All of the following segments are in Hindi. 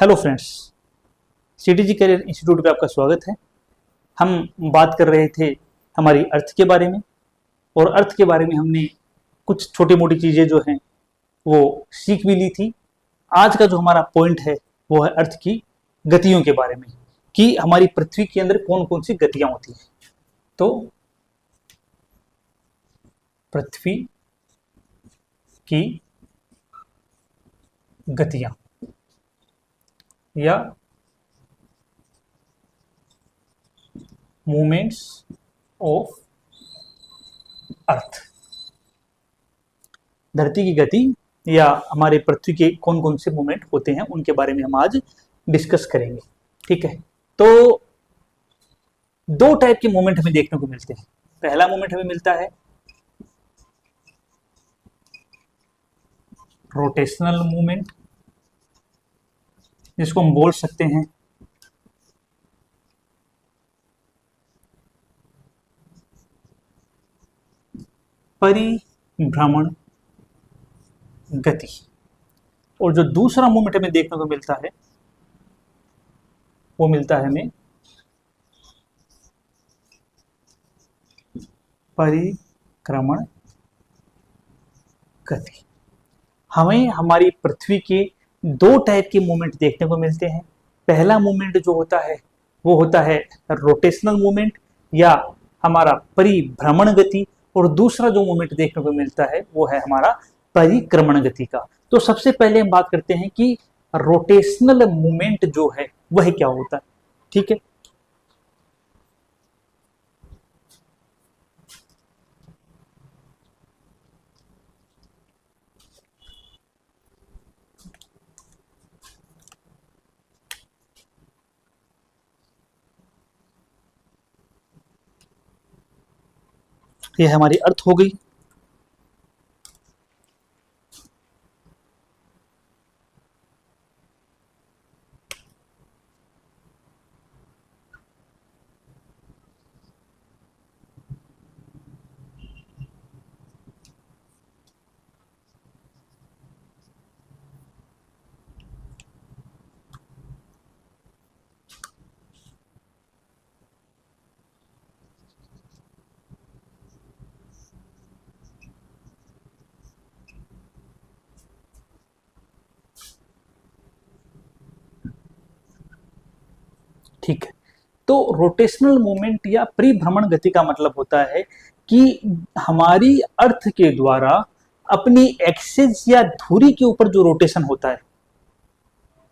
Hello friends, CTG career institute पे आपका स्वागत है। हम बात कर रहे थे हमारी अर्थ के बारे में, और अर्थ के बारे में हमने कुछ छोटी मोटी चीज़ें जो हैं वो सीख भी ली थी। आज का जो हमारा पॉइंट है वो है अर्थ की गतियों के बारे में, कि हमारी पृथ्वी के अंदर कौन कौन सी गतियाँ होती हैं। तो पृथ्वी की गतियाँ या मूवमेंट्स ऑफ अर्थ, धरती की गति या हमारे पृथ्वी के कौन कौन से मूवमेंट होते हैं उनके बारे में हम आज डिस्कस करेंगे। ठीक है, तो दो टाइप के मूवमेंट हमें देखने को मिलते हैं। पहला मूवमेंट हमें मिलता है रोटेशनल मूवमेंट, जिसको हम बोल सकते हैं परिभ्रमण गति। और जो दूसरा मूवमेंट हमें देखने को मिलता है वो मिलता है हमें परिक्रमण गति। हमें हमारी पृथ्वी के दो टाइप के मूवमेंट देखने को मिलते हैं। पहला मूवमेंट जो होता है वो होता है रोटेशनल मूवमेंट या हमारा परिभ्रमण गति, और दूसरा जो मूवमेंट देखने को मिलता है वो है हमारा परिक्रमण गति का। तो सबसे पहले हम बात करते हैं कि रोटेशनल मूवमेंट जो है वह क्या होता है। ठीक है, ये हमारी अर्थ हो गई। ठीक है, तो रोटेशनल मूवमेंट या परिभ्रमण गति का मतलब होता है कि हमारी अर्थ के द्वारा अपनी एक्सिस या धुरी के ऊपर जो रोटेशन होता है,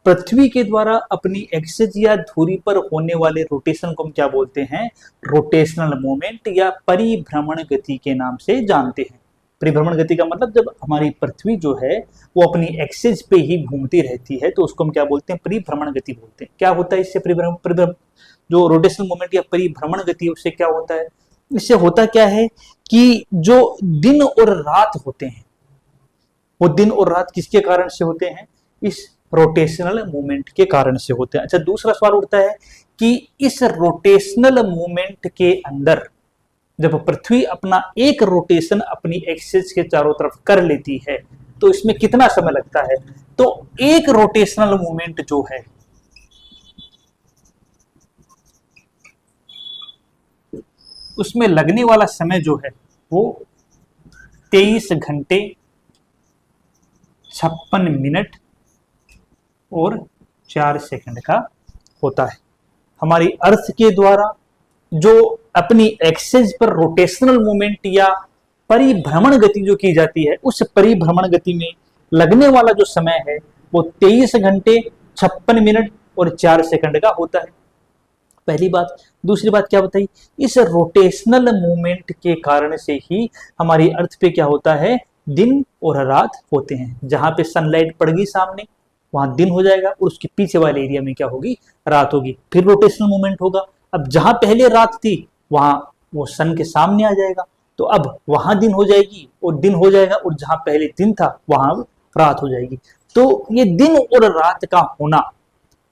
पृथ्वी के द्वारा अपनी एक्सिस या धुरी पर होने वाले रोटेशन को हम क्या बोलते हैं? रोटेशनल मूवमेंट या परिभ्रमण गति के नाम से जानते हैं। परिभ्रमण गति का मतलब जब हमारी पृथ्वी जो है वो अपनी एक्सिस पे ही घूमती रहती है तो उसको हम क्या बोलते हैं? परिभ्रमण गति बोलते हैं। क्या होता है इससे? परिभ्रमण जो रोटेशनल मूवमेंट या परिभ्रमण गति है उससे क्या होता है? इससे होता क्या है कि जो दिन और रात होते हैं वो दिन और रात किसके कारण से होते हैं? इस रोटेशनल मूवमेंट के कारण से होते हैं। अच्छा, दूसरा सवाल उठता है कि इस रोटेशनल मूवमेंट के अंदर जब पृथ्वी अपना एक रोटेशन अपनी एक्सिस के चारों तरफ कर लेती है तो इसमें कितना समय लगता है? तो एक रोटेशनल मूवमेंट जो है उसमें लगने वाला समय जो है वो 23 घंटे 56 मिनट और 4 सेकंड का होता है। हमारी अर्थ के द्वारा जो अपनी एक्सिस पर रोटेशनल मूवमेंट या परिभ्रमण गति जो की जाती है उस परिभ्रमण गति में लगने वाला जो समय है वो 23 घंटे 56 मिनट और 4 सेकंड का होता है। पहली बात। दूसरी बात क्या बताई? इस रोटेशनल मूवमेंट के कारण से ही हमारी अर्थ पे क्या होता है? दिन और रात होते हैं। जहां पे सनलाइट पड़ गई सामने वहां दिन हो जाएगा और उसके पीछे वाले एरिया में क्या होगी? रात होगी। फिर रोटेशनल मूवमेंट होगा। अब जहां पहले रात थी वहां वो सन के सामने आ जाएगा, तो अब वहां दिन हो जाएगी और दिन हो जाएगा, और जहां पहले दिन था वहां रात हो जाएगी। तो ये दिन और रात का होना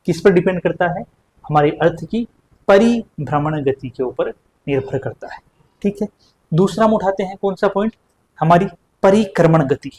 किस पर डिपेंड करता है? हमारी अर्थ की परिभ्रमण गति के ऊपर निर्भर करता है। ठीक है, दूसरा हम उठाते हैं कौन सा पॉइंट? हमारी परिक्रमण गति।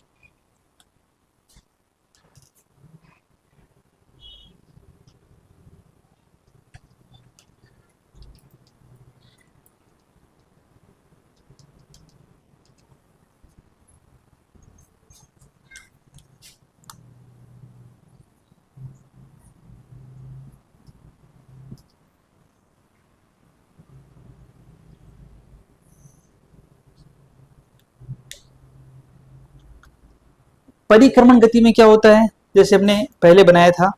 परिक्रमण गति में क्या होता है, जैसे हमने पहले बनाया था,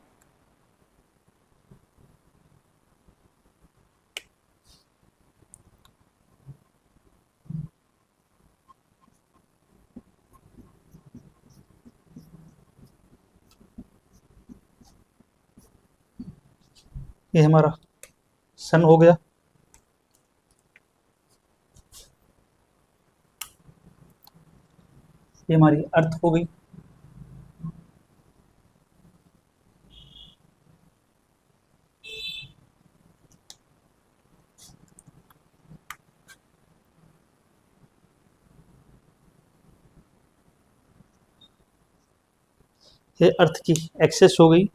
ये हमारा सन हो गया, ये हमारी अर्थ हो गई, ये अर्थ की एक्सेस हो गई,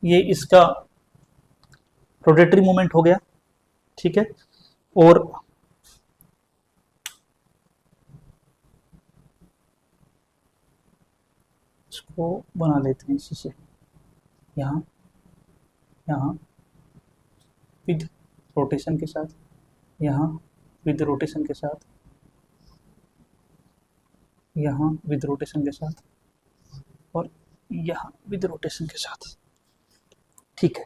ये इसका रोटेटरी मूवमेंट हो गया, ठीक है। और इसको बना लेते हैं इसी से, यहाँ यहाँ विद रोटेशन के साथ, यहाँ विद रोटेशन के साथ, यहाँ विद रोटेशन के साथ, और यहाँ विद रोटेशन के साथ, ठीक है।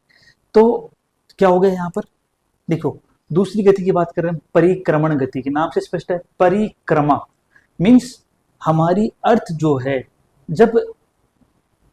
तो क्या हो गया यहाँ पर, देखो दूसरी गति की बात कर रहे हैं, परिक्रमण गति के नाम से स्पष्ट है। परिक्रमा मीन्स हमारी अर्थ जो है जब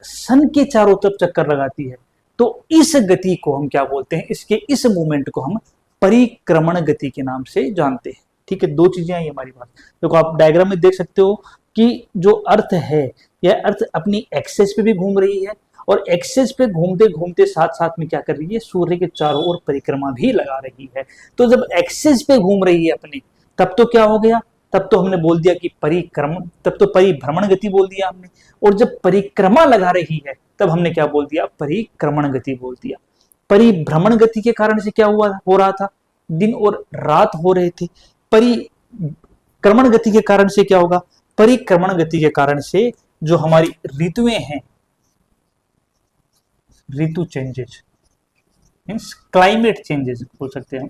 सन के चारों तरफ चक्कर लगाती है तो इस गति को हम क्या बोलते हैं, इसके इस मूवमेंट को हम परिक्रमण गति के नाम से जानते हैं, ठीक है। दो चीजें आई हमारी बात, देखो आप डायग्राम में देख सकते हो कि जो अर्थ है यह अर्थ अपनी एक्सेस पे भी घूम रही है, और एक्सेस पे घूमते घूमते साथ साथ में क्या कर रही है, सूर्य के चारों ओर परिक्रमा भी लगा रही है। तो जब एक्सेस पे घूम रही है अपनी, तब तो क्या हो गया, तब तो हमने बोल दिया कि परिक्रमण, तब तो परिभ्रमण गति बोल दिया हमने। और जब परिक्रमा लगा रही है तब हमने क्या बोल दिया, परिक्रमण गति बोल दिया। परिभ्रमण गति के कारण से क्या हुआ हो रहा था, दिन और रात हो रहे थे। परिक्रमण गति के कारण से क्या होगा, परिक्रमण गति के कारण से जो हमारी ऋतुएं हैं, ऋतु चेंजेस मीन्स क्लाइमेट चेंजेस बोल सकते हैं,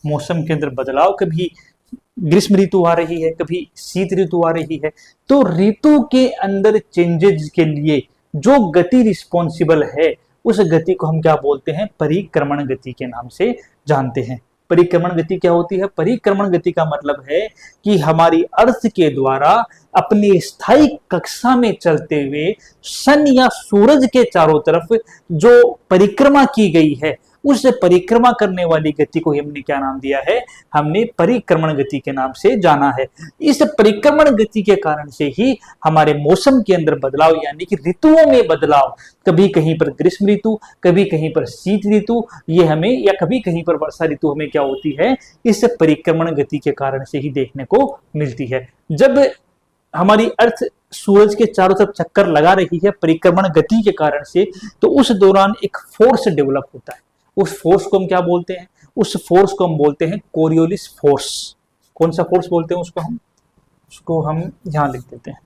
मौसम के अंदर बदलाव, कभी ग्रीष्म ऋतु आ रही है, कभी शीत ऋतु आ रही है, तो ऋतु के अंदर चेंजेस के लिए जो गति रिस्पॉन्सिबल है उस गति को हम क्या बोलते हैं, परिक्रमण गति के नाम से जानते हैं। परिक्रमण गति क्या होती है, परिक्रमण गति का मतलब है कि हमारी अर्थ के द्वारा अपनी स्थायी कक्षा में चलते हुए सन या सूरज के चारों तरफ जो परिक्रमा की गई है, उस परिक्रमा करने वाली गति को हमने क्या नाम दिया है, हमने परिक्रमण गति के नाम से जाना है। इस परिक्रमण गति के कारण से ही हमारे मौसम के अंदर बदलाव, यानी कि ऋतुओं में बदलाव, कभी कहीं पर ग्रीष्म ऋतु, कभी कहीं पर शीत ऋतु, ये हमें, या कभी कहीं पर वर्षा ऋतु हमें क्या होती है, इस परिक्रमण गति के कारण से ही देखने को मिलती है। जब हमारी अर्थ सूरज के चारों तरफ चक्कर लगा रही है परिक्रमण गति के कारण से, तो उस दौरान एक फोर्स डेवलप होता है। उस फोर्स को हम क्या बोलते हैं, उस फोर्स को हम बोलते हैं कोरियोलिस फोर्स। कौन सा फोर्स बोलते हैं उसको हम यहां लिख देते हैं,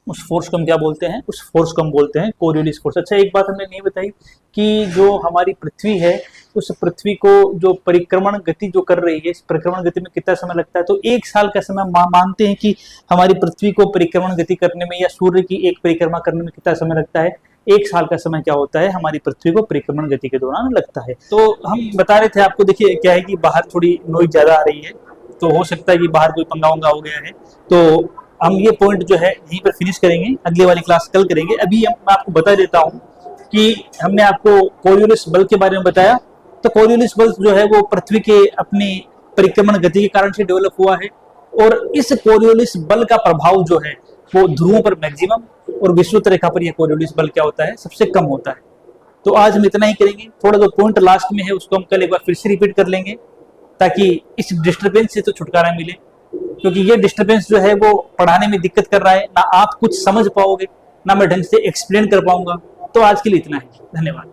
उस फोर्स को हम क्या बोलते हैं, उस फोर्स को हम बोलते हैं कोरियोलिस फोर्स। अच्छा, एक बात हमने नहीं बताई कि जो हमारी पृथ्वी है, उस पृथ्वी को जो परिक्रमण गति जो कर रही है, इस परिक्रमण गति में कितना समय लगता है, तो एक साल का समय मानते हैं कि हमारी पृथ्वी को परिक्रमण गति करने में, या सूर्य की एक परिक्रमा करने में कितना समय लगता है, एक साल का समय क्या होता है हमारी पृथ्वी को परिक्रमण गति के दौरान लगता है। तो हम बता रहे थे आपको, देखिए क्या है कि बाहर थोड़ी नॉइज ज्यादा आ रही है, तो हो सकता है कि बाहर कोई पंगा वंगा हो गया है, तो हम ये पॉइंट जो है यहीं पर फिनिश करेंगे, अगली वाली क्लास कल करेंगे। अभी मैं आपको बता देता हूँ कि हमने आपको कोरियोलिस बल के बारे में बताया। तो कोरियोलिस बल जो है वो पृथ्वी के अपनी परिक्रमण गति के कारण से डेवलप हुआ है, और इस कोरियोलिस बल का प्रभाव जो है वो ध्रुवों पर मैक्सिमम और विषुवत रेखा पर यह कोरियोलिस बल क्या होता है, सबसे कम होता है। तो आज हम इतना ही करेंगे, थोड़ा जो पॉइंट लास्ट में है उसको हम कल एक बार फिर से रिपीट कर लेंगे, ताकि इस डिस्टर्बेंस से तो छुटकारा मिले, क्योंकि ये डिस्टर्बेंस जो है वो पढ़ाने में दिक्कत कर रहा है, ना आप कुछ समझ पाओगे, ना मैं ढंग से एक्सप्लेन कर पाऊंगा। तो आज के लिए इतना ही, धन्यवाद।